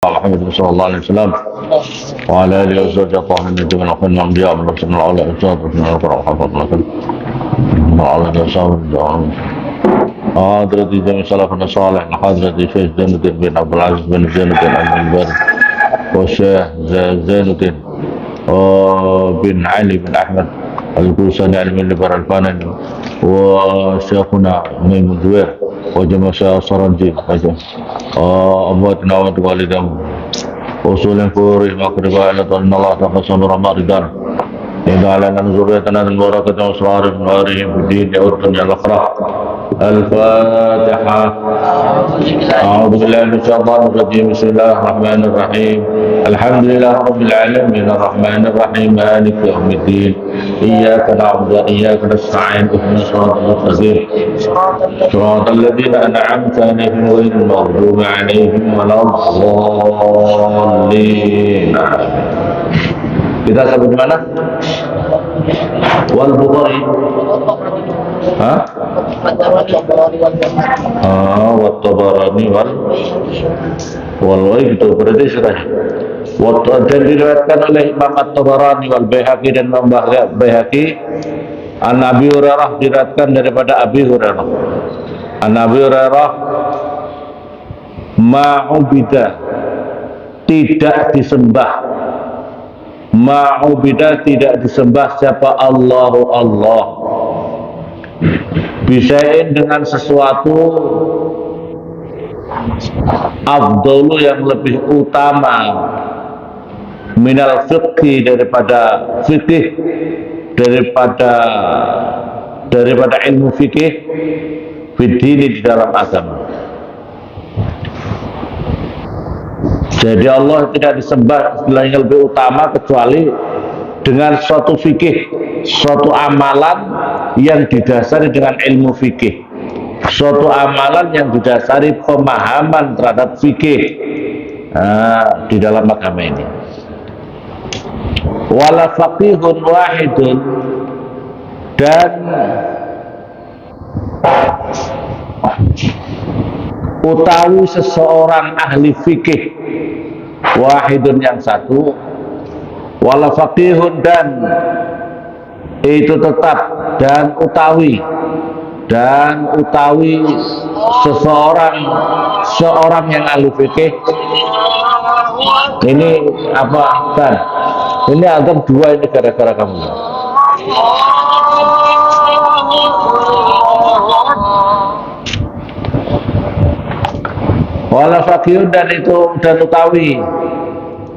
محمد صلى الله عليه وسلم وعلى اله وصحبه الطاهرين من الخير الانبياء من رسول الله عليه وسلم من القران حفظ لكم وعلى اله وصحبه حضرة جميع سلفنا الصالح حضرة شيخ زين الدين بن عبد العزيز بن زين الدين البر والشيخ زين الدين بن علي بن احمد الكوساني علمي البر الفاني وشيخنا ميمون زوير وجميع شيخ الصرنجي أمواتنا والدهم وصول فوري مقربا إلى طلنا الله تقسم رمضان إن علينا ذريتنا من بركة وأسرار من نورهم في الدين والدنيا الأخرى. الفاتحة. أعوذ بالله من الشيطان الرجيم. بسم الله الرحمن الرحيم. الحمد لله رب العالمين الرحمن الرحيم مالك يوم الدين إياك نعبد وإياك نستعين اهدنا الصراط المستقيم صراط الذين أنعمت عليهم غير المغضوب عليهم ولا الضالين. Kita sampai di mana? Wal Bukhari. Hah? Wat Tabarani wal itu berarti sudah. Dan diriwayatkan oleh Imam At-Tabarani wal Baihaqi dan Imam Baihaqi an Abi Hurairah, diriwayatkan daripada Abi Hurairah. An Abi Hurairah ma'ubida, tidak disembah, ma'ubida tidak disembah siapa Allahu Allah bisain dengan sesuatu afdalu yang lebih utama minal fiqhi daripada fikih, daripada ilmu fikih fidini di dalam agama. Jadi Allah tidak disembah istilah yang lebih utama kecuali dengan suatu fikih, suatu amalan yang didasari dengan ilmu fikih, suatu amalan yang didasari pemahaman terhadap fikih di dalam agama ini. Wala faqihun wahidun, dan utawi seseorang ahli fikih wahidun yang satu, wala faqihun, dan itu tetap, dan utawi seorang yang ahli fikih. Ini apa kan? Ini agak dua ini gara-gara kamu. Wala faqihun, dan utawi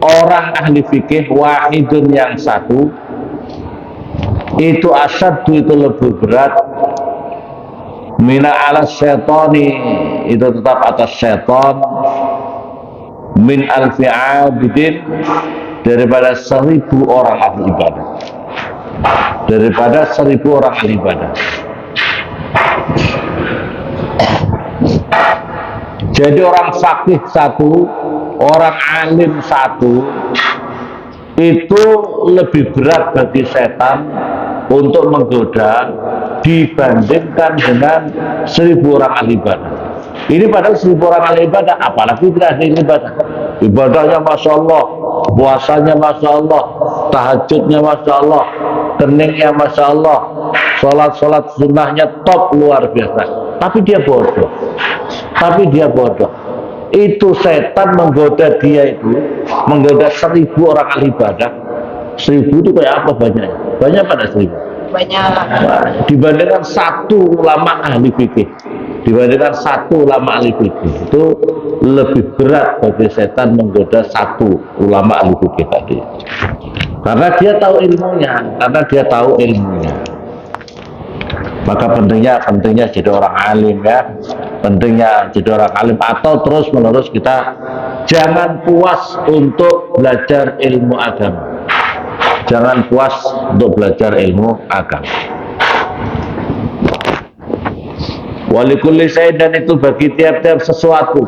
orang ahli fikih wahidun yang satu, itu asyaddu, itu lebih berat, mina ala syaitani, itu tetap atas syaitan, min alfi abidin, daripada 1000 orang ahli ibadah, daripada 1000 orang ahli ibadah. Jadi orang fakih satu, orang alim satu, itu lebih berat bagi setan untuk menggoda dibandingkan dengan 1000 orang ahli ibadah. Ini padahal 1000 orang ahli ibadah, apalagi tidak ahli ibadah. Ibadahnya Masya Allah, puasanya Masya Allah, tahajudnya Masya Allah, keningnya Masya Allah, sholat sunnahnya top, luar biasa. Tapi dia bodoh. Itu setan menggoda dia, itu menggoda 1000 orang ahli ibadah. 1000 itu kayak apa banyaknya? Banyak pada 1000? Banyak. Nah, dibandingkan satu ulama ahli fikih, itu lebih berat bagi setan menggoda satu ulama ahli fikih tadi. Karena dia tahu ilmunya. Maka pentingnya jadi orang alim, ya. Pentingnya jadi orang alim, atau terus menerus kita jangan puas untuk belajar ilmu agama. Jangan puas untuk belajar ilmu agama. Walikulli syai', dan itu bagi tiap-tiap sesuatu,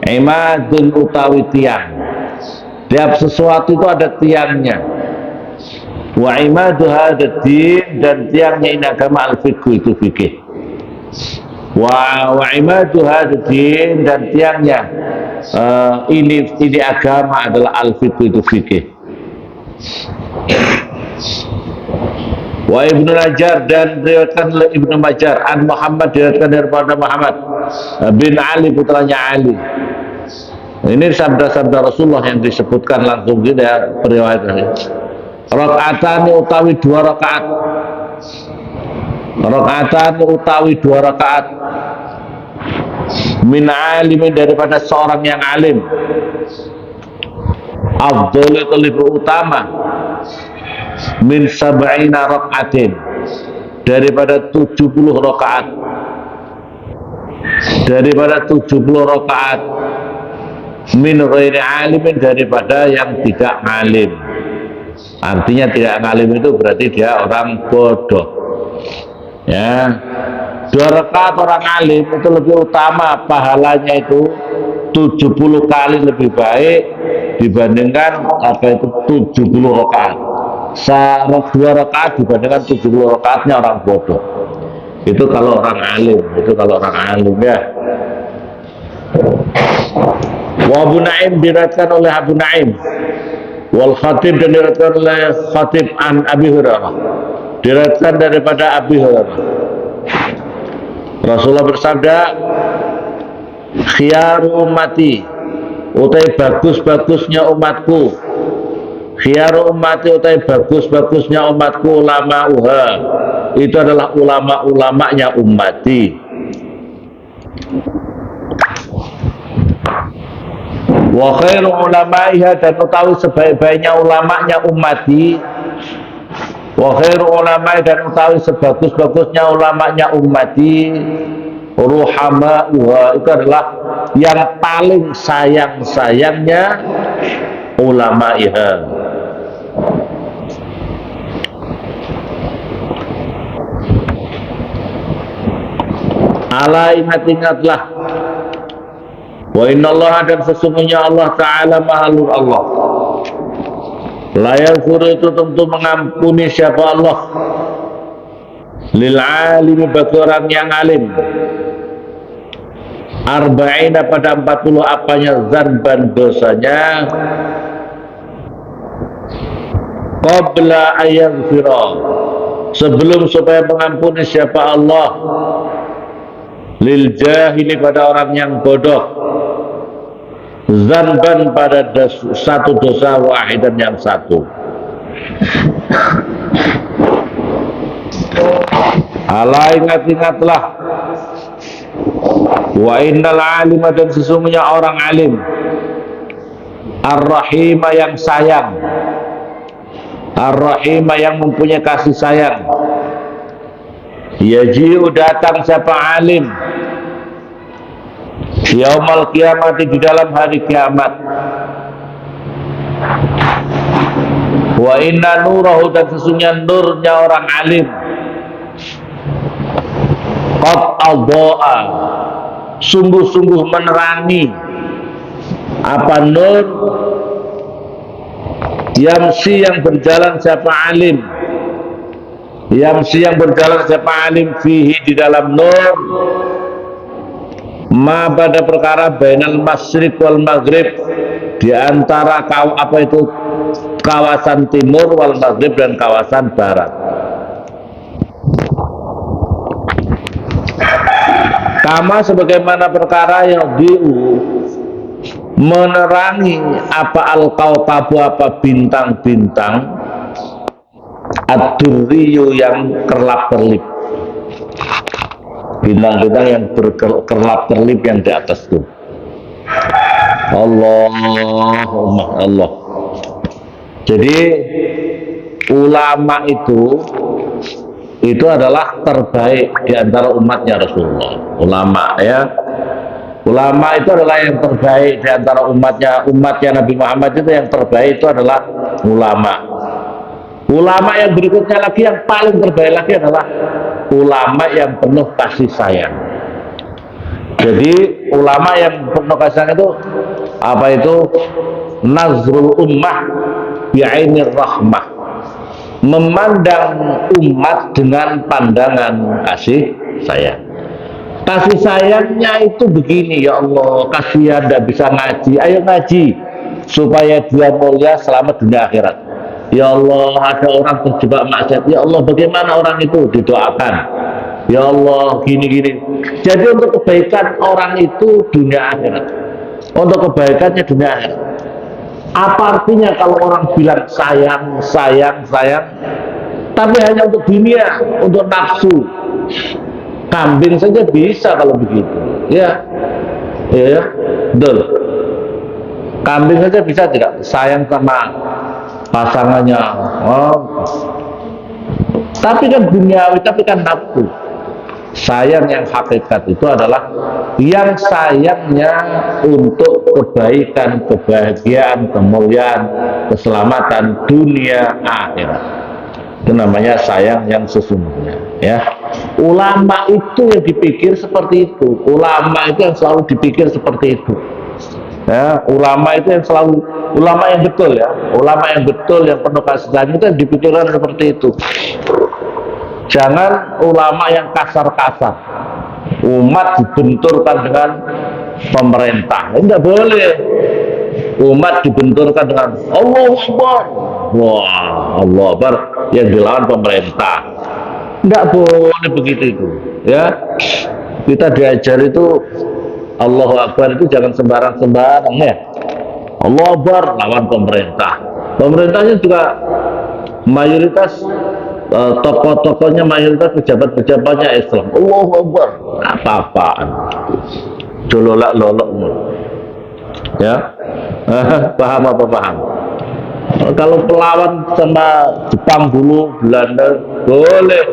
imadun utawi tiang. Tiap sesuatu itu ada tiangnya. Wa imadu hadad din, dan tiangnya ini agama al-fiqh, itu fikih. wa imadu hadirin, dan tiangnya ini agama adalah al-fiqh, itu fikih. Wa Ibnu Najjar, dan diriwayatkan oleh Ibnu Najjar an Muhammad, diriwayatkan daripada Muhammad bin Ali, putranya Ali. Ini sabda-sabda Rasulullah yang disebutkan langsung gitu ya, periwayatan. Rakaatani utawi 2 rakaat. Rakaatani utawi 2 rakaat. Min alimin, daripada seorang yang alim. Afdhal, itu lebih utama. Min sab'ina rakaatin, daripada 70 rakaat. Daripada 70 rakaat. Min ghairi alimin, daripada yang tidak alim. Artinya tidak alim itu berarti dia orang bodoh. Ya, 2 rakaat orang alim itu lebih utama, pahalanya itu 70 kali lebih baik dibandingkan apa itu 70 rakaat. 2 rakaat dibandingkan 70 rakaatnya orang bodoh. Itu kalau orang alim, ya. Wa Abu Naim, diriwayatkan oleh Abu Naim. Wal Khatib, dan diriwayatkan oleh Khatib an Abi Hurairah, diriwayatkan daripada Abi Hurairah. Rasulullah bersabda, khiyaru ummati, utai bagus-bagusnya umatku. Khiyaru ummati, utai bagus-bagusnya umatku, ulama uha, itu adalah ulama-ulamanya ummati. Wa khairu ulamaiha, dan utawi sebaik-baiknya ulamanya ummati. Wa khairu ulamai, dan utawi sebagus-bagusnya ulamanya ummati. Ruhama'uha, itu adalah yang paling sayang-sayangnya ulamaiha. Ala, ingat-ingatlah. Wa innallaha, dan sesungguhnya Allah Ta'ala mahalur Allah. La yaghfiru, itu tentu mengampuni siapa Allah. Lil alimi, bagi orang yang alim. Arba'ina, pada 40 apanya, zanban, dosanya. Qabla ayaghfira, sebelum supaya mengampuni siapa Allah. Lil jahili, pada orang yang bodoh. Zanban, pada satu dosa, wahidan, yang satu. Ala, ingat-ingatlah. Wa innal alima, dan sesungguhnya orang alim. Ar-rahima, yang sayang. Ar-rahima, yang mempunyai kasih sayang. Yaji'u, datang siapa alim. Yaumal kiamat, di dalam hari kiamat. Wa inna nurahu, dan sesungguhnya nurnya orang alim. Qad adha'a, sungguh-sungguh menerangi. Apa nur? Yamsi, yang berjalan siapa alim. Yamsi, yang berjalan siapa alim, fihi, di dalam nur. Ma, pada perkara bainal masyriq wal maghrib, di antara apa itu kawasan timur, wal maghrib, dan kawasan barat. Kama, sebagaimana perkara yang menerangi apa al-kaukabu, apa bintang-bintang, ad-durriyu, yang kerlap-kerlip. Bintang-bintang yang berkerlap-kerlip yang di atas itu. Allahumma Allah. Jadi ulama itu adalah terbaik di antara umatnya Rasulullah. Ulama, ya. Ulama itu adalah yang terbaik di antara umatnya Nabi Muhammad, itu yang terbaik itu adalah ulama. Ulama yang berikutnya lagi, yang paling terbaik lagi adalah ulama yang penuh kasih sayang. Jadi ulama yang penuh kasih sayang itu apa itu? Nazrul ummah bi'ainir rahmah, memandang umat dengan pandangan kasih sayang. Kasih sayangnya itu begini, ya Allah, kasihan tidak bisa ngaji, ayo ngaji supaya dia mulia selama dunia akhirat. Ya Allah, ada orang terjebak maksiat, ya Allah, bagaimana orang itu? Didoakan, ya Allah, gini-gini. Jadi untuk kebaikan orang itu dunia akhirat, untuk kebaikannya dunia akhirat. Apa artinya kalau orang bilang sayang, sayang, sayang, tapi hanya untuk dunia, untuk nafsu? Kambing saja bisa kalau begitu, ya, ya, betul. Kambing saja bisa tidak sayang sama pasangannya, oh. Tapi kan duniawi, tapi kan nafsu. Sayang yang hakikat itu adalah yang sayangnya untuk kebaikan, kebahagiaan, kemuliaan, keselamatan dunia akhirat. Itu namanya sayang yang sesungguhnya, ya. Ulama itu yang dipikir seperti itu. Ulama itu yang selalu dipikir seperti itu, ya. Ulama itu yang selalu, ulama yang betul, ya. Ulama yang betul, yang penuh kasih sayang itu yang dipikirkan seperti itu. Jangan ulama yang kasar-kasar. Umat dibenturkan dengan pemerintah, tidak boleh. Umat dibenturkan dengan Allahu Akbar, wah, Allah Akbar, yang dilawan pemerintah. Tidak boleh begitu itu, ya. Kita diajar itu Allahu Akbar itu jangan sembarang-sembarang, ya. Allahu Akbar lawan pemerintah. Pemerintahnya juga mayoritas tokoh-tokohnya, mayoritas pejabat-pejabatnya Islam. Allahu Akbar, apa-apaan, dololak-lolok, ya. Paham apa paham? Kalau pelawan sama Jepang dulu, Belanda, boleh.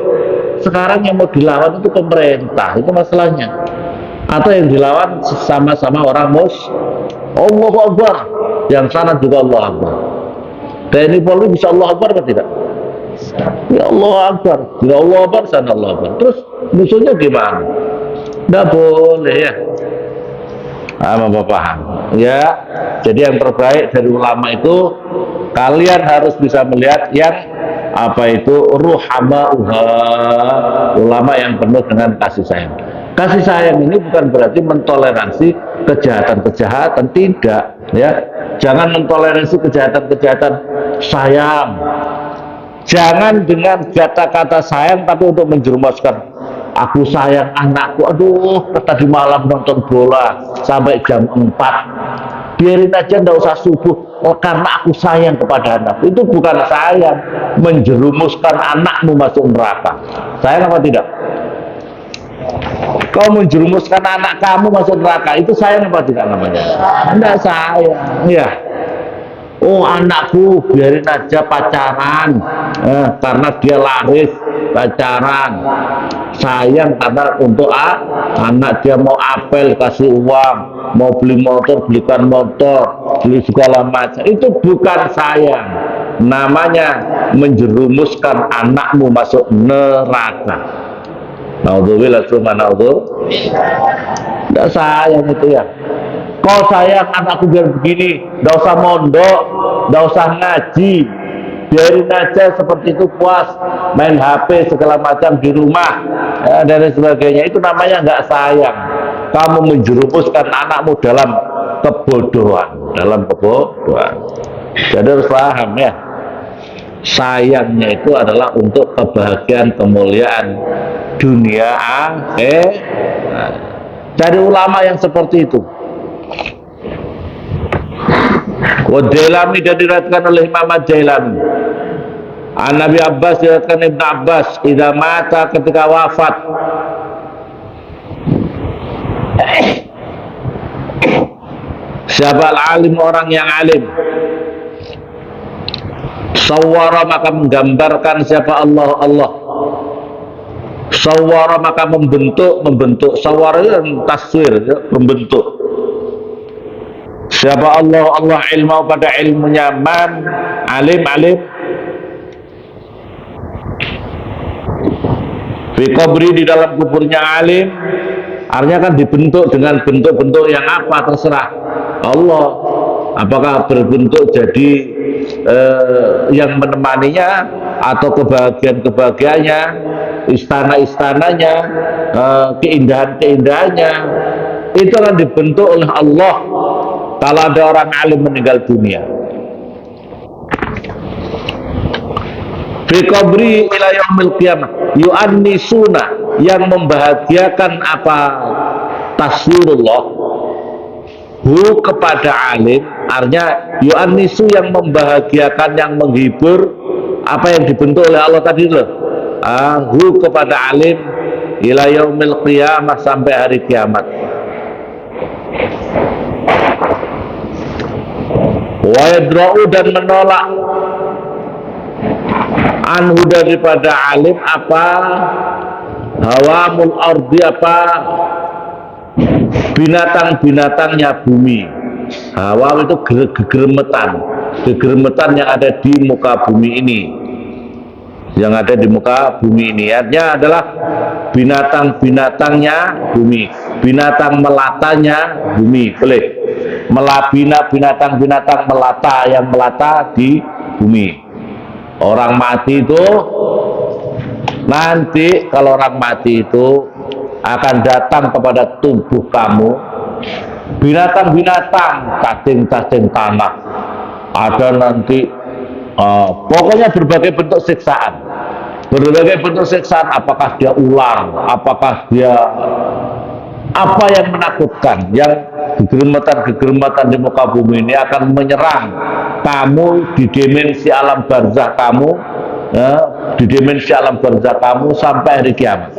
Sekarang yang mau dilawan itu pemerintah, itu masalahnya. Atau yang dilawan sama-sama orang Allahu Akbar, yang sana juga Allahu Akbar. TNI Polri bisa Allahu Akbar atau tidak? Ya Allahu Akbar, ya Allahu Akbar, sana Allahu Akbar. Terus musuhnya gimana? Tidak boleh, ya. Apa paham, ya. Jadi yang terbaik dari ulama itu, kalian harus bisa melihat yang apa itu ruhamauha, ulama yang penuh dengan kasih sayang. Kasih sayang ini bukan berarti mentoleransi kejahatan-kejahatan, tidak, ya. Jangan mentoleransi kejahatan-kejahatan. Sayang, jangan dengan kata-kata sayang tapi untuk menjerumuskan. Aku sayang anakku, aduh, tadi malam nonton bola sampai jam 4. Biarin aja, nggak usah subuh, karena aku sayang kepada anakku. Itu bukan sayang, menjerumuskan anakmu masuk neraka. Sayang apa tidak? Kau menjerumuskan anak kamu masuk neraka, itu sayang apa tidak namanya? Enggak sayang, ya. Oh, anakku biarin aja pacaran, karena dia laris pacaran. Sayang karena untuk anak dia mau apel kasih uang, mau beli motor belikan motor, beli segala macam. Itu bukan sayang, namanya menjerumuskan anakmu masuk neraka. Naudzubillah, tidak sayang itu, ya. Kau sayang anakku biar begini, tidak usah mondok, tidak usah ngaji, biarin aja seperti itu, puas main HP segala macam di rumah, ya, dan sebagainya. Itu namanya nggak sayang. Kamu menjerumuskan anakmu dalam kebodohan, Jadi harus paham, ya. Sayangnya itu adalah untuk kebahagiaan, kemuliaan dunia Dari ulama yang seperti itu. Jailani dan diriwayatkan oleh Imam Jailani. Nabi Abbas diriwayatkan Ibnu Abbas, idza mata, ketika wafat, siapa alim, orang yang alim, sawwara, maka menggambarkan siapa Allah. Sawwara, maka membentuk. Sawwara itu taswir, membentuk. Siapa Allah ilmu pada ilmunya, man, alim. Fi qabri, di dalam kuburnya alim. Artinya kan dibentuk dengan bentuk-bentuk yang apa, terserah Allah. Apakah berbentuk jadi yang menemaninya atau kebahagiaannya, istana-istananya, keindahan-keindahannya, itu akan dibentuk oleh Allah kalau ada orang alim meninggal dunia. Fi qabri ila yaumil qiyamah yu'annisuna, yang membahagiakan apa taswirullah hu kepada alim, artinya yu'annisu yang membahagiakan, yang menghibur apa yang dibentuk oleh Allah tadi loh, hu kepada alim ila yaumil qiyamah, sampai hari kiamat. Wa yadra'u, dan menolak anhu daripada alim apa hawamul ardi, apa binatang-binatangnya bumi. Hawam itu gegermetan yang ada di muka bumi ini, artinya adalah binatang-binatangnya bumi, binatang melatanya bumi, boleh binatang-binatang melata, yang melata di bumi. Orang mati itu nanti, kalau orang mati itu akan datang kepada tubuh kamu binatang-binatang, cacing-cacing tanah, ada nanti pokoknya berbagai bentuk siksaan, apakah dia ular, apakah dia apa yang menakutkan, yang gegermetan-gegermetan di muka bumi ini akan menyerang kamu di dimensi alam barzah kamu, sampai hari kiamat.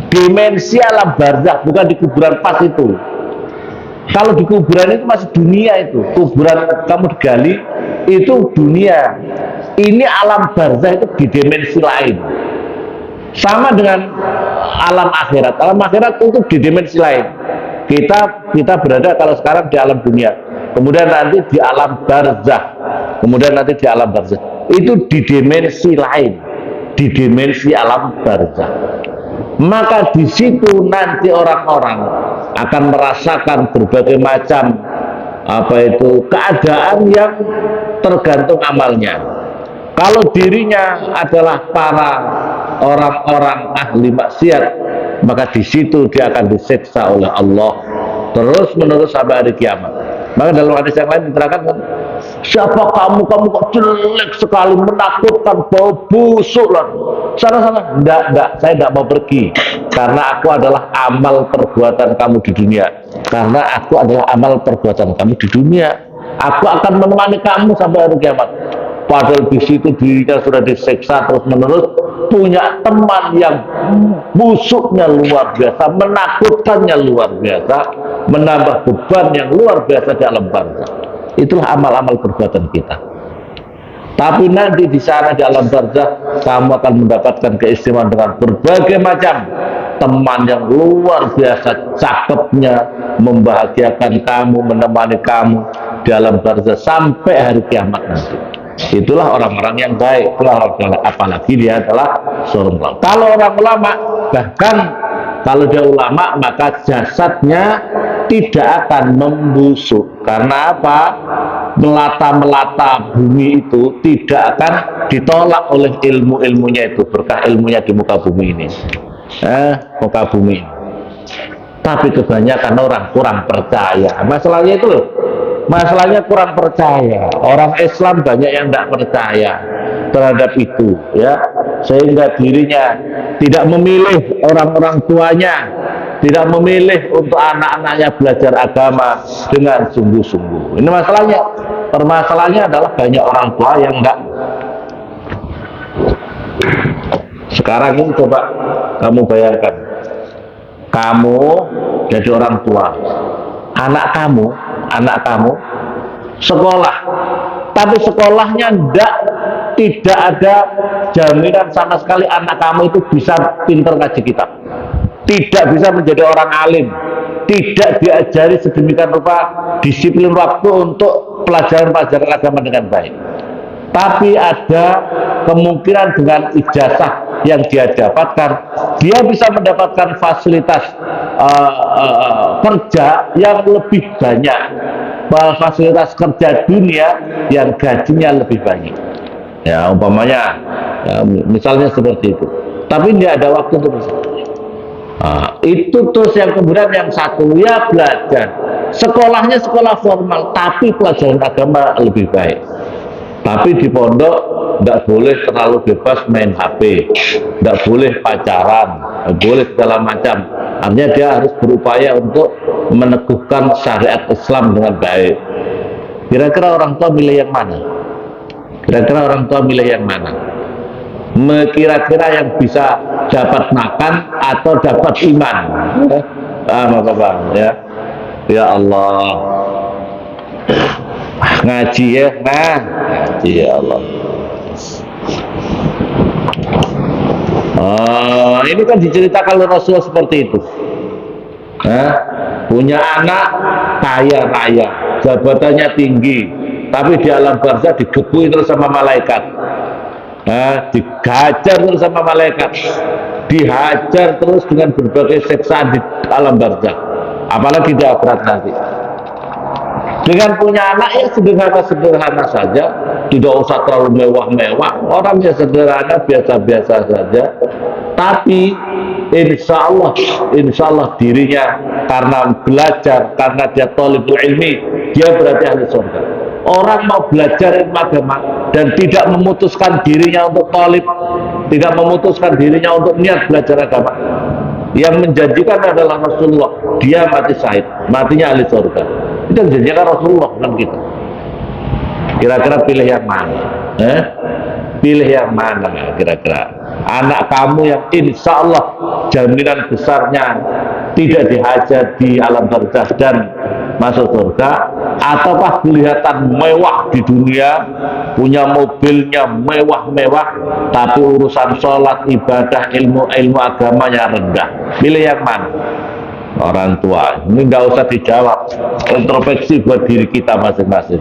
Dimensi alam barzah, bukan di kuburan pas itu. Kalau di kuburan itu masih dunia, itu kuburan kamu digali itu dunia. Ini alam barzah, itu di dimensi lain. Sama dengan alam akhirat. Alam akhirat itu di dimensi lain. Kita berada kalau sekarang di alam dunia, kemudian nanti di alam barzah, itu di dimensi lain, di dimensi alam barzah. Maka di situ nanti orang-orang akan merasakan berbagai macam keadaan yang tergantung amalnya. Kalau dirinya adalah para orang-orang ahli maksiat, maka di situ dia akan disiksa oleh Allah terus menerus sampai hari kiamat. Maka dalam hadis yang lain diterangkan, siapa kamu kok jelek sekali, menakutkan, bau busuk lah. Sana, enggak, saya enggak mau pergi, karena aku adalah amal perbuatan kamu di dunia. Aku akan menemani kamu sampai hari kiamat. Padahal di situ dirinya sudah disiksa terus menerus, punya teman yang busuknya luar biasa, menakutkannya luar biasa, menambah beban yang luar biasa di alam barzah. Itulah amal-amal perbuatan kita. Tapi nanti di sana di alam barzah kamu akan mendapatkan keistimewaan dengan berbagai macam teman yang luar biasa cakepnya, membahagiakan kamu, menemani kamu di alam barzah sampai hari kiamat nanti. Itulah orang-orang yang baik. Apalagi dia adalah seorang ulama. Kalau orang ulama, bahkan kalau dia ulama, maka jasadnya tidak akan membusuk. Karena apa? Melata-melata bumi itu tidak akan ditolak oleh ilmu-ilmunya itu, berkah ilmunya di muka bumi ini. Tapi kebanyakan orang kurang percaya. Masalahnya itu loh. Masalahnya kurang percaya. Orang Islam banyak yang tidak percaya terhadap itu, ya, sehingga dirinya tidak memilih orang-orang tuanya, tidak memilih untuk anak-anaknya belajar agama dengan sungguh-sungguh. Ini masalahnya. Permasalahannya adalah banyak orang tua yang enggak. Sekarang ini coba kamu bayangkan, kamu jadi orang tua, anak kamu sekolah, tapi sekolahnya tidak ada jaminan sama sekali anak kamu itu bisa pintar ngaji kitab, tidak bisa menjadi orang alim, tidak diajari sedemikian rupa disiplin waktu untuk pelajaran-pelajaran agama dengan baik. Tapi ada kemungkinan dengan ijazah yang dia dapatkan, dia bisa mendapatkan fasilitas kerja yang lebih banyak, fasilitas kerja dunia yang gajinya lebih banyak. Ya, umpamanya, ya, misalnya seperti itu. tapi tidak ada waktu untuk bersama. Nah, itu terus yang kemudian yang satu ya belajar. Sekolahnya sekolah formal, tapi pelajaran agama lebih baik. Tapi di pondok tidak boleh terlalu bebas main HP, tidak boleh pacaran, tidak boleh segala macam. Artinya dia harus berupaya untuk meneguhkan syariat Islam dengan baik. Kira-kira orang tua milih yang mana? Kira-kira orang tua milih yang mana? Kira-kira yang bisa dapat makan atau dapat iman? Maka bang, ya. Ya Allah, ngaji ya, nah, ngaji ya Allah. Ini kan diceritakan oleh Rasulullah seperti itu. Punya anak kaya raya, jabatannya tinggi, tapi di alam barzah digebui terus sama malaikat, dihajar terus sama malaikat, dihajar terus dengan berbagai siksaan di alam barzah, apalagi di akhirat nanti. Dengan punya anak yang sederhana-sederhana saja, tidak usah terlalu mewah-mewah, orangnya sederhana, biasa-biasa saja, tapi insya Allah dirinya karena belajar, karena dia thalibul ilmi, dia berarti ahli surga. Orang mau belajar ilmu agama dan tidak memutuskan dirinya untuk thalib, tidak memutuskan dirinya untuk niat belajar agama, yang menjanjikan adalah Rasulullah, dia mati syahid, matinya ahli surga. Itu yang dijanjikan Rasulullah kan kita. Kira-kira pilih yang mana? Pilih yang mana kira-kira? Anak kamu yang insya Allah jaminan besarnya tidak dihajar di alam barzah dan masuk surga, ataukah kelihatan mewah di dunia, punya mobilnya mewah-mewah, tapi urusan sholat, ibadah, ilmu agamanya rendah? Pilih yang mana? Orang tua ini nggak usah dijawab, introspeksi buat diri kita masing-masing.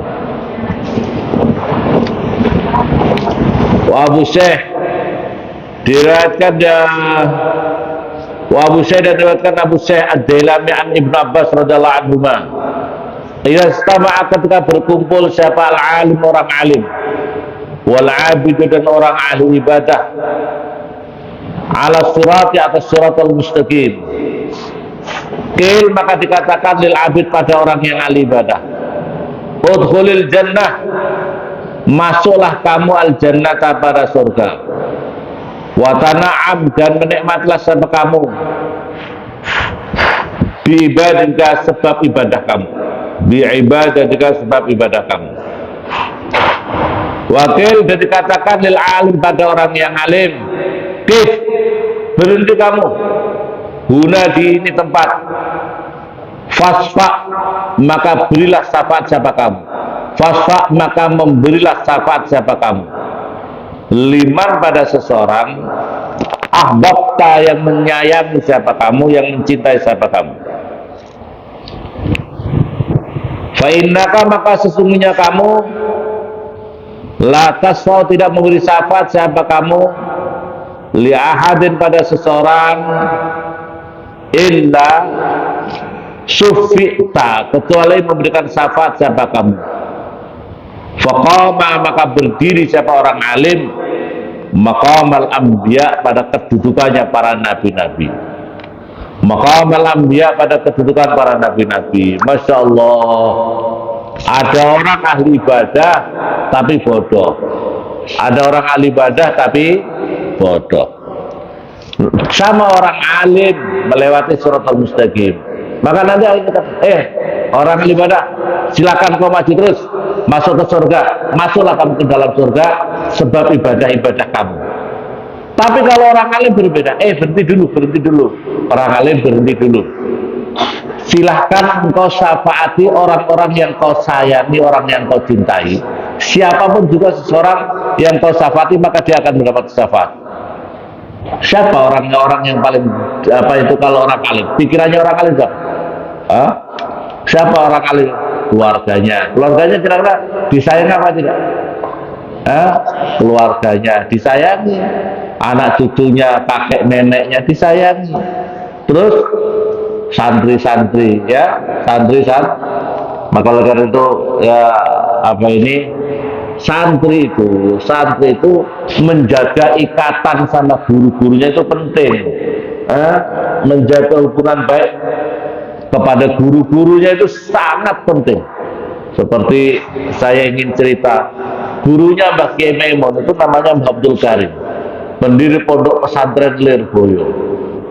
Abu Syekh diriwayatkan Abu Syekh dan diriwayatkan Abu Syekh Ad-Dailami an Ibnu Abbas radhiyallahu anhuma, idza istama'a, ketika berkumpul siapa al-alim, orang alim, wal abid, dan orang ahli ibadah, ala surati, atas suratul mustaqim, qil, maka dikatakan lil abid, pada orang yang ahli ibadah, udkhulil jannah, masuklah kamu al-jannata, pada surga, wa tana'am, dan menikmatilah sama kamu, bi ibadika, sebab ibadah kamu, bi ibadika, sebab ibadah kamu. Wakil, dan dikatakan lil alim, pada orang yang alim, kif, berhenti kamu, guna di ini tempat, fasfa, maka berilah syafaat siapa kamu, fasfa, maka memberilah syafaat siapa kamu, liman, pada seseorang, ahbabta, yang menyayangi siapa kamu, yang mencintai siapa kamu, fa innaka, maka sesungguhnya kamu, la tasfau, tidak memberi syafaat siapa kamu, li ahadin, pada seseorang, illa syufi'ta, kecuali memberikan syafaat siapa kamu. Faqama, maka berdiri siapa orang alim, maqamal anbiya, pada kedudukannya para nabi-nabi, maqamal anbiya, pada kedudukan para nabi-nabi. Masya Allah, ada orang ahli ibadah tapi bodoh, ada orang ahli ibadah tapi bodoh, sama orang alim melewati suratul mustaqim. Maka nanti orang ahli ibadah, silakan kau maju terus masuk ke surga, masuklah kamu ke dalam surga sebab ibadah-ibadah kamu. Tapi kalau orang alim berbeda, berhenti dulu, orang alim berhenti dulu, silahkan engkau syafaati orang-orang yang kau sayangi, orang yang kau cintai. Siapapun juga seseorang yang kau syafaati, maka dia akan mendapat syafaat. Siapa orang yang paling itu kalau orang alim? Pikirannya orang alim siapa? Siapa orang alim? Keluarganya kira-kira disayangi apa tidak? Keluarganya disayangi, anak cucunya, kakek neneknya disayangi, terus santri-santri, ya, maka oleh karena itu ya santri itu menjaga ikatan sama guru-gurunya itu penting. Menjaga hubungan baik kepada guru-gurunya itu sangat penting. Seperti saya ingin cerita, gurunya Mbah Kiai Maimun itu namanya Mbah Abdul Karim, pendiri pondok pesantren Lirboyo,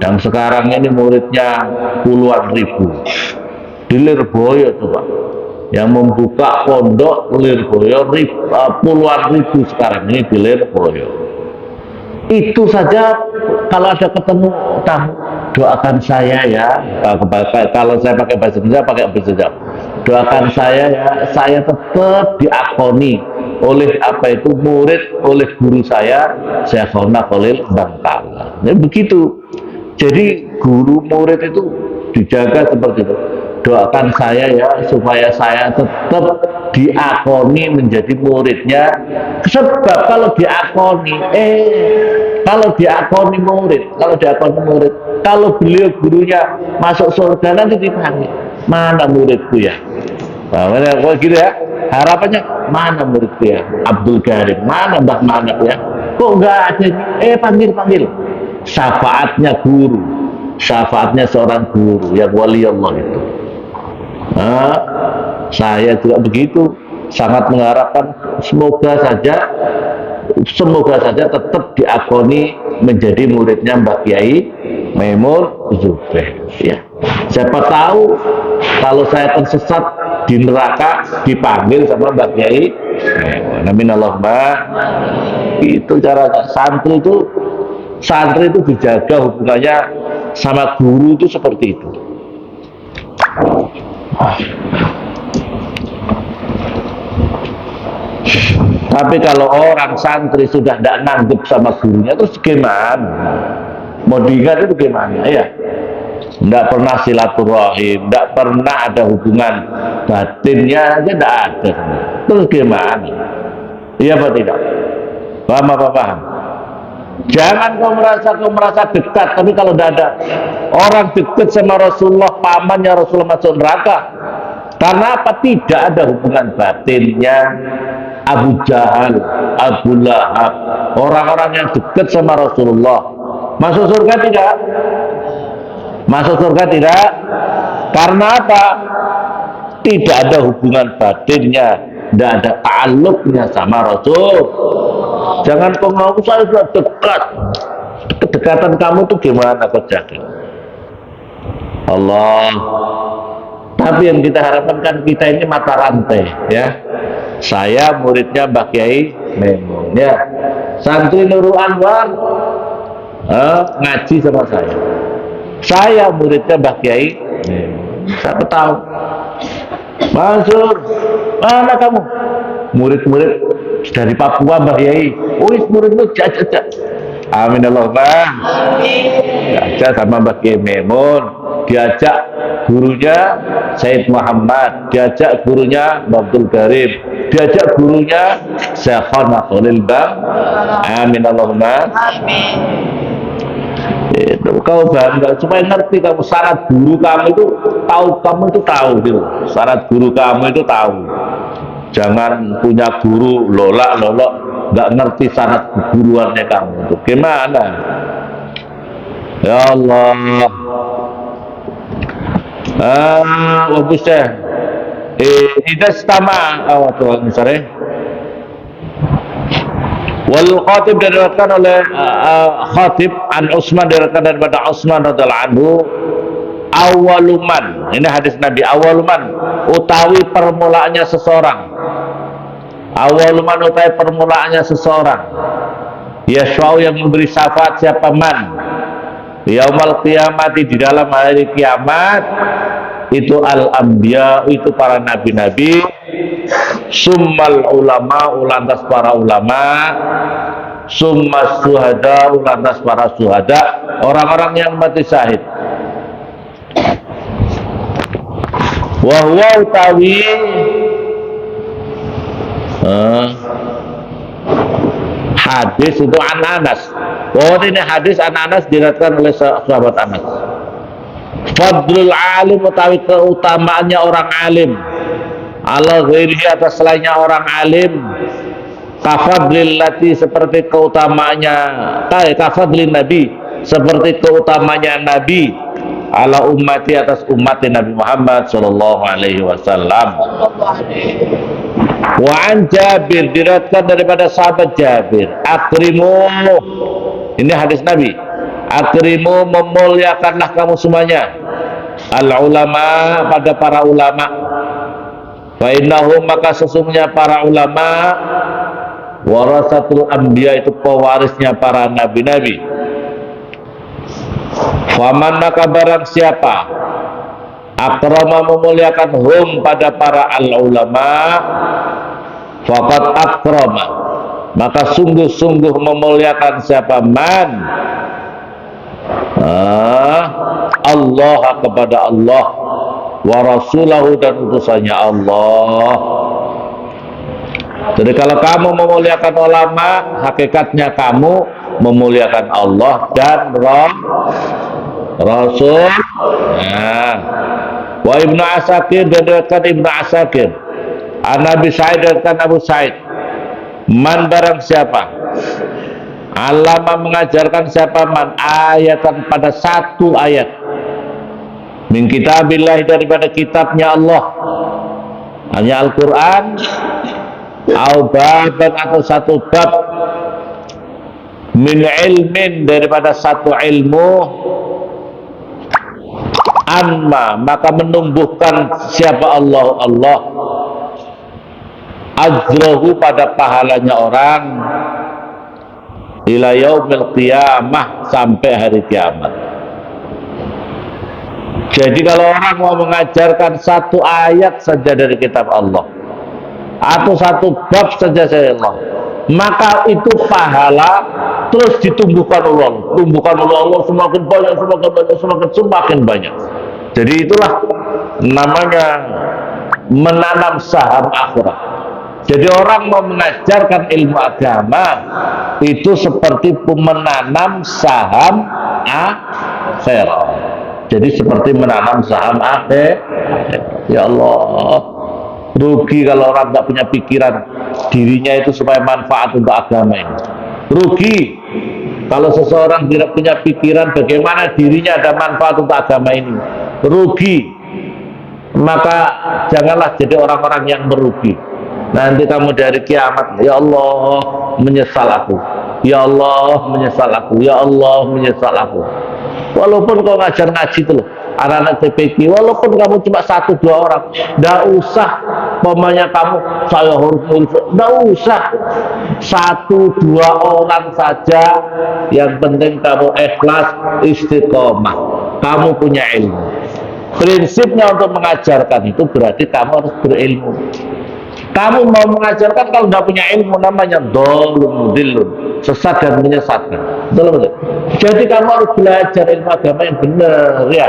yang sekarang ini muridnya puluhan ribu di Lirboyo coba. Yang membuka pondok Lirboyo puluhan ribu sekarang ini di Lirboyo. Itu saja kalau ada ketemu tamu, doakan saya ya. Kalau saya pakai bahasa Indonesia, pakai bahasa Jawa. Doakan saya ya, saya tetap diakoni oleh murid, oleh guru saya Syekhona Khalil Bangkala. Nah, begitu. Jadi guru murid itu dijaga seperti itu. Doakan saya ya supaya saya tetap diakoni menjadi muridnya. Sebab kalau diakoni murid, kalau beliau gurunya masuk surga nanti dipanggil, mana muridku ya? Nah, gitu ya. Harapannya mana muridku ya? Abdul Karim, mana Mbah Manak ya? Kok enggak ada? Panggil. Syafaatnya guru, syafaatnya seorang guru yang wali Allah itu. Saya juga begitu, sangat mengharapkan semoga saja tetap diakoni menjadi muridnya Mbah Kiai Maimun Zubair. Ya. Siapa tahu kalau saya tersesat di neraka dipanggil sama Mbah Kiai Maimun. Amin Allahumma. Itu caranya. Santri itu dijaga hubungannya sama guru itu seperti itu. Tapi kalau orang santri sudah tidak nanggep sama gurunya, terus gimana? Mau diingat itu gimana ya? Tidak pernah silaturahim, tidak pernah ada hubungan batinnya aja tidak ada. Terus gimana? Iya apa tidak? Paham apa paham? Jangan kau merasa dekat, tapi kalau tidak ada orang dekat sama Rasulullah, pamannya Rasulullah masuk neraka. Karena apa? Tidak ada hubungan batinnya. Abu Jahal, Abu Lahab, orang-orang yang dekat sama Rasulullah masuk surga tidak? Masuk surga tidak? Karena apa? Tidak ada hubungan batinnya, tidak ada ta'alluqnya sama Rasul. Jangan kau ngaku saya sudah dekat. Kedekatan kamu itu gimana kau jaga? Allah. Tapi yang kita harapkan kan kita ini mata rantai, ya. Saya muridnya Mbah Kiai Maimun, ya. Santri Nurul Anwar ngaji sama saya. Saya muridnya Mbah Kiai Maimun. Siapa tahu? Mansur, mana kamu? Murid-murid dari Papua Mbah Kiai. Muridmu jajak. Amin Allahumma. Diajak sama Mbah Kiai Maimun. Diajak gurunya Said Muhammad, diajak gurunya Abdul Karim, diajak gurunya Syekhona Khalil Bangkala. Amin Allahumma. Amin. Itu kau bangga supaya ngerti kamu syarat guru kamu itu tahu gitu. Syarat guru kamu itu tahu. Jangan punya guru lolak nggak ngerti syarat keguruannya kamu itu gimana? Ya Allah. Bagus deh. Idza istama misalnya. Wal khatib diriwayatkan oleh khatib an Utsman diriwayatkan daripada Utsman radhiyallahu anhu awaluman. Ini hadis Nabi awaluman utawi permulaannya seseorang. Awaluman utawi permulaannya seseorang. Yasfa'u yang memberi syafaat siapa man yaumal qiyamati di dalam hari kiamat itu al-anbiya itu para nabi-nabi summal ulama lantas para ulama summas syuhada lantas para syuhada orang-orang yang mati syahid wa huwa utawi hadis itu Anas. Oh ini hadis Anas diriwayatkan oleh sahabat Anas. Fadlul alim utawi keutamaannya orang alim ala ghairihi atas selainnya orang alim Kafadlillati seperti keutamanya, kafadlin Nabi seperti keutamanya Nabi ala ummati atas umat Nabi Muhammad sallallahu alaihi wasallam. Wa an Jabir diriwayatkan daripada sahabat Jabir, akrimu, ini hadis Nabi, akrimu memuliakanlah kamu semuanya al ulama pada para ulama, fa innahum maka sesungguhnya para ulama warasatul anbiya itu pewarisnya para nabi-nabi. Faman maka barang siapa akrama memuliakan hum pada para al ulama, faqad akrama maka sungguh-sungguh memuliakan siapa man Allah kepada Allah wa rasulahu dan utusannya Allah. Jadi kalau kamu memuliakan ulama, hakikatnya kamu memuliakan Allah dan Rasul. Nah, wa Ibnu Asakir diriwayatkan Ibnu Asakir, an Abi Sa'id dan Abu Sa'id, man barang siapa alama mengajarkan siapa man ayatan pada satu ayat min kitabillah daripada kitabnya Allah, hanya Al-Quran, au baban atau satu bab min ilmin daripada satu ilmu, anma maka menumbuhkan siapa Allah ajrahu pada pahalanya orang ila yaumil qiyamah sampai hari kiamat. Jadi kalau orang mau mengajarkan satu ayat saja dari kitab Allah atau satu bab saja dari Allah, maka itu pahala terus ditumbuhkan oleh Allah, tumbuhkan oleh Allah semakin banyak, semakin banyak. Jadi itulah namanya menanam saham akhirat. Jadi orang mau mengajarkan ilmu agama itu seperti menanam saham akhirat. Jadi seperti menanam saham akhirat. Ya Allah, rugi kalau orang nggak punya pikiran dirinya itu supaya manfaat untuk agama ini. Rugi kalau seseorang tidak punya pikiran bagaimana dirinya ada manfaat untuk agama ini. Rugi. Maka janganlah jadi orang-orang yang merugi. Nanti kamu dari kiamat, ya Allah menyesal aku, ya Allah menyesal aku, ya Allah menyesal aku. Walaupun kau ngajar ngaji itu loh, anak-anak TPQ, walaupun kamu cuma 1-2 orang, nggak usah pokoknya kamu saya harus ngurus, nggak usah 1-2 orang saja, yang penting kamu ikhlas, istiqomah, kamu punya ilmu. Prinsipnya untuk mengajarkan itu berarti kamu harus berilmu. Kamu mau mengajarkan kalau nggak punya ilmu namanya dolun mudilun, sesat dan menyesatkan. Betul. Jadi kamu harus belajar ilmu agama yang benar ya.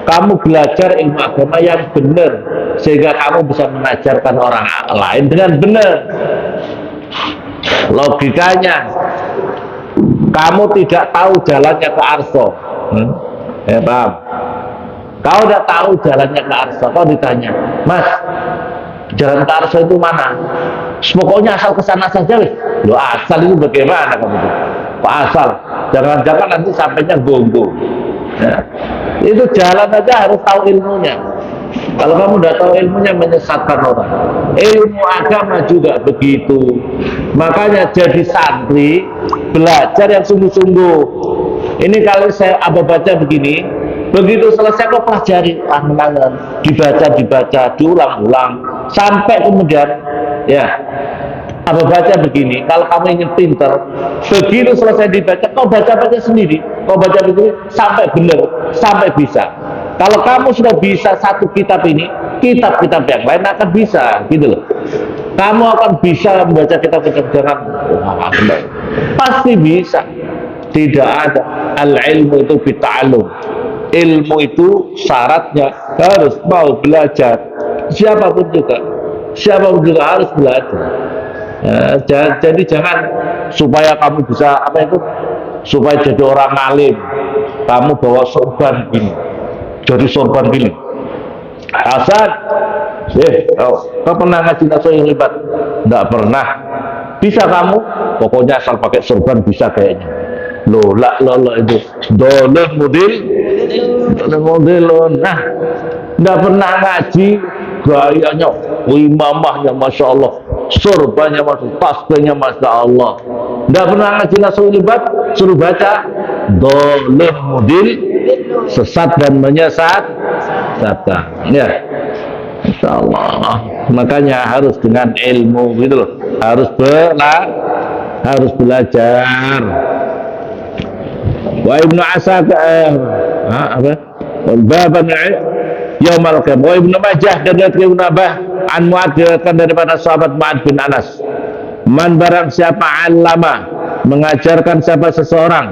Kamu belajar ilmu agama yang benar sehingga kamu bisa mengajarkan orang lain dengan benar. Logikanya, kamu tidak tahu jalannya ke Arso, ya paham? Kau tidak tahu jalannya ke Arso, kau ditanya, Mas, jalan ke Arso itu mana? Pokoknya asal ke sana saja wis. Loh, asal itu bagaimana kamu itu? Kok asal? Jangan-jangan nanti sampainya gonggo. Ya. Itu jalan aja harus tahu ilmunya. Kalau kamu udah tahu ilmunya menyesatkan orang. Ilmu agama juga begitu. Makanya jadi santri belajar yang sungguh-sungguh. Ini kalau saya baca begini, begitu selesai kok pelajari angan-angan, dibaca, diulang-ulang sampai kemudian ya baca begini. Kalau kamu ingin pinter, begitu selesai dibaca kau baca sendiri, kau baca begini sampai benar, sampai bisa. Kalau kamu sudah bisa satu kitab ini, kitab-kitab yang lain akan bisa, gitu loh. Kamu akan bisa membaca kitab-kitab jangan pasti bisa. Tidak ada al-ilmu itu bita'alum. Ilmu itu syaratnya harus mau belajar. Siapapun juga harus belajar. Ya, jadi jangan supaya kamu bisa supaya jadi orang alim, kamu bawa sorban gini, jadi sorban gini. Hasan, kau pernah ngaji naso yang libat? Tidak pernah. Bisa kamu? Pokoknya asal pakai sorban bisa kayaknya. Loh, itu dolen model. Nah, nggak pernah ngaji, gayanya, imamahnya masya Allah, sorbannya masya Allah, tasbihnya masya Allah. Nggak pernah ngaji langsung libat, suruh baca dolen model, sesat dan menyesatkan. Ya, insya Allah. Makanya harus dengan ilmu gitu loh, harus belajar. Wa Ibnu Asakir apa? Baban Yaumal Qiyamah. Wa Ibnu Majah dan Ibnu Abah an Mu'ad diriwayatkan daripada sahabat Mu'ad bin Anas. Man barang siapa alama mengajarkan siapa seseorang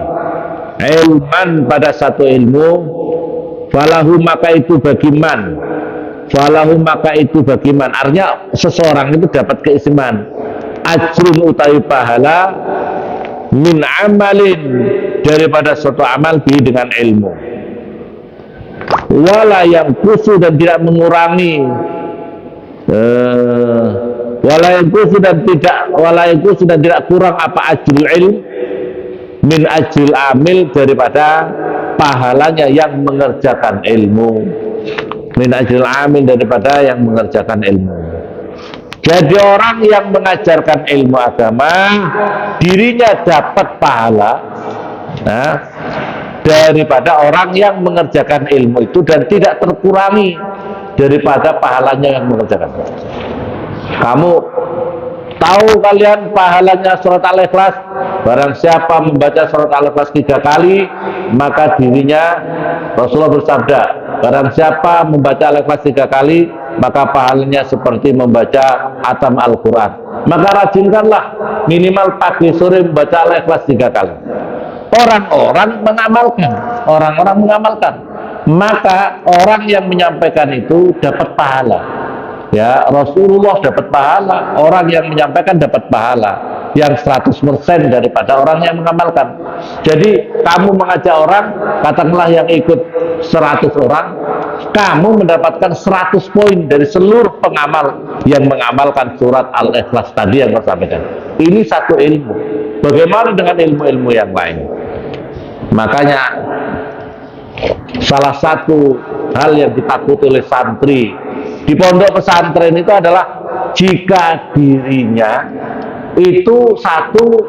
ilman pada satu ilmu, falahu maka itu bagi man. Artinya seseorang itu dapat keistimewaan ajrun utawi pahala min amalin daripada suatu amal bi dengan ilmu, wala yang kusu dan tidak mengurangi, wala yang kusu dan tidak kurang apa ajrul ilm min ajril amil daripada pahalanya yang mengerjakan ilmu, min ajril amil daripada yang mengerjakan ilmu. Jadi orang yang mengajarkan ilmu agama, dirinya dapat pahala daripada orang yang mengerjakan ilmu itu dan tidak terkurangi daripada pahalanya yang mengerjakan. Kamu tahu kalian pahalanya surat Al-Ikhlas? Barang siapa membaca surat Al-Ikhlas 3 kali, maka dirinya, Rasulullah bersabda, barang siapa membaca Al-Ikhlas 3 kali, maka pahalanya seperti membaca atam Al-Quran. Maka rajinkanlah minimal pagi sore membaca Al-Ikhlas 3 kali. Orang-orang mengamalkan, maka orang yang menyampaikan itu dapat pahala. Ya, Rasulullah dapat pahala, orang yang menyampaikan dapat pahala yang 100% daripada orang yang mengamalkan. Jadi kamu mengajak orang, katakanlah yang ikut 100 orang, kamu mendapatkan 100 poin dari seluruh pengamal yang mengamalkan surat Al-Ikhlas tadi yang saya sampaikan. Ini satu ilmu. Bagaimana dengan ilmu-ilmu yang lain? Makanya salah satu hal yang ditakuti oleh santri di pondok pesantren itu adalah jika dirinya itu satu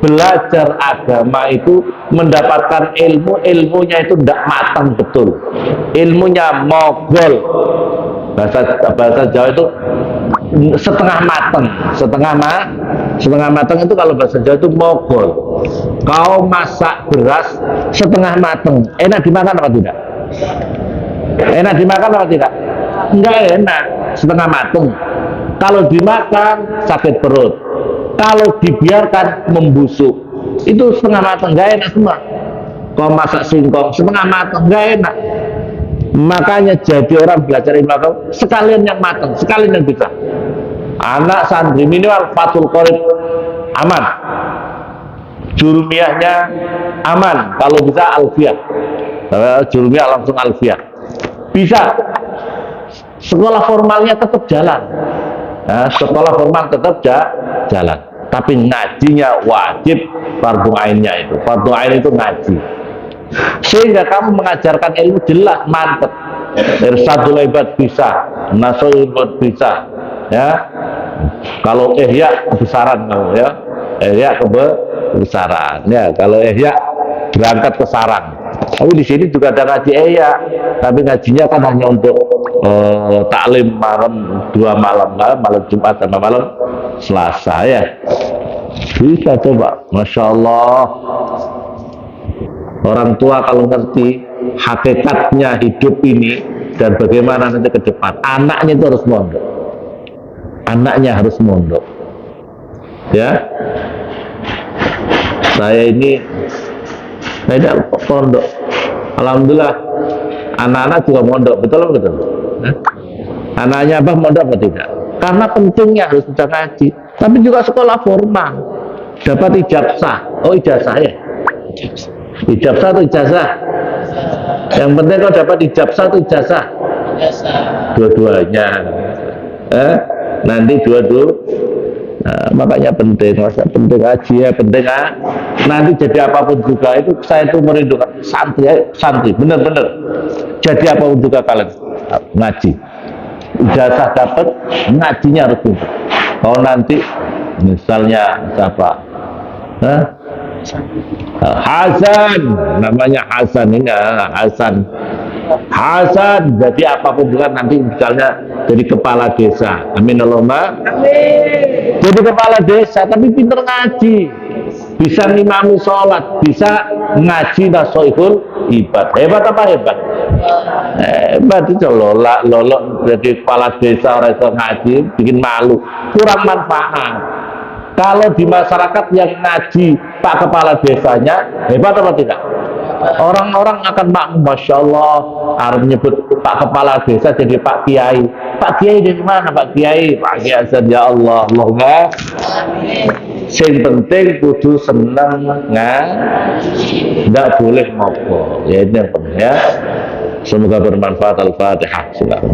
belajar agama itu mendapatkan ilmunya itu tidak matang betul, ilmunya mogol, bahasa Jawa itu setengah matang itu kalau bahasa Jawa itu mogol. Kau masak beras setengah matang, enak dimakan apa tidak? Enggak enak, setengah matang. Kalau dimakan sakit perut, kalau dibiarkan membusuk. Itu setengah matang, enggak enak semua. Kau masak singkong setengah matang, enggak enak. Makanya jadi orang belajar ilmu agama sekalian yang matang, sekalian yang bisa. Anak santri minimal Fathul Qorib aman, jurumiyahnya aman, kalau bisa alfiyah, jurumiyah langsung alfiyah bisa. Sekolah formalnya tetap jalan, sekolah formal tetap jalan, tapi ngajinya wajib, fardu ainnya itu, fardu ain itu ngaji, sehingga kamu mengajarkan ilmu jelas mantep. Irsadul ibad bisa, nasul ibad bisa, ya. Kalau ihya kebesaran kamu, ya, ihya kebesaran, ya. Kalau ihya berangkat ke sarang. Tapi di sini juga ada ngaji ihya, tapi ngajinya kan hanya untuk taklim malam 2 malam, malam Jumat sama malam Selasa, ya. Bisa coba, masya Allah. Orang tua kalau ngerti hakikatnya hidup ini dan bagaimana nanti ke depan, anaknya itu harus mondok. Anaknya harus mondok. Ya. Saya ini pondok. Alhamdulillah anak-anak juga mondok, betul. Anaknya Abah mondok apa tidak? Karena pentingnya harus bisa ngaji. Tapi juga sekolah formal, dapat ijazah. Oh, ijazah ya. Ijazah atau ijazah? Yang penting kau dapat ijazah atau ijazah? Dua-duanya. Nanti Nah, makanya penting, masa penting ngaji ya, penting nanti jadi apapun juga itu saya itu merindukan santri, santri bener-bener jadi apapun juga kalian ngaji, ijazah dapat ngajinya harus pintar. Kalau nanti misalnya siapa, Hah? Hasan, namanya Hasan ini Hasan jadi apapun juga nanti misalnya jadi kepala desa, amin Allahumma amin. Jadi kepala desa tapi pinter ngaji, bisa ngimami sholat, bisa ngaji nasoihul ibad. Hebat apa hebat? Hebat itu lolok jadi kepala desa orang itu ngaji bikin malu, kurang manfaat. Kalau di masyarakat yang ngaji Pak Kepala Desanya hebat apa tidak? Orang-orang akan makmum, Masya Allah, harus menyebut Pak Kepala Desa jadi Pak Kiai. Pak Kiai dari mana Pak Kiai? Pak Kiai ya Allah, Allahumma. Yang penting kudu senang nggak boleh ngopo. Ya ini yang penting ya. Semoga bermanfaat. Al-Fatihah. Silakan.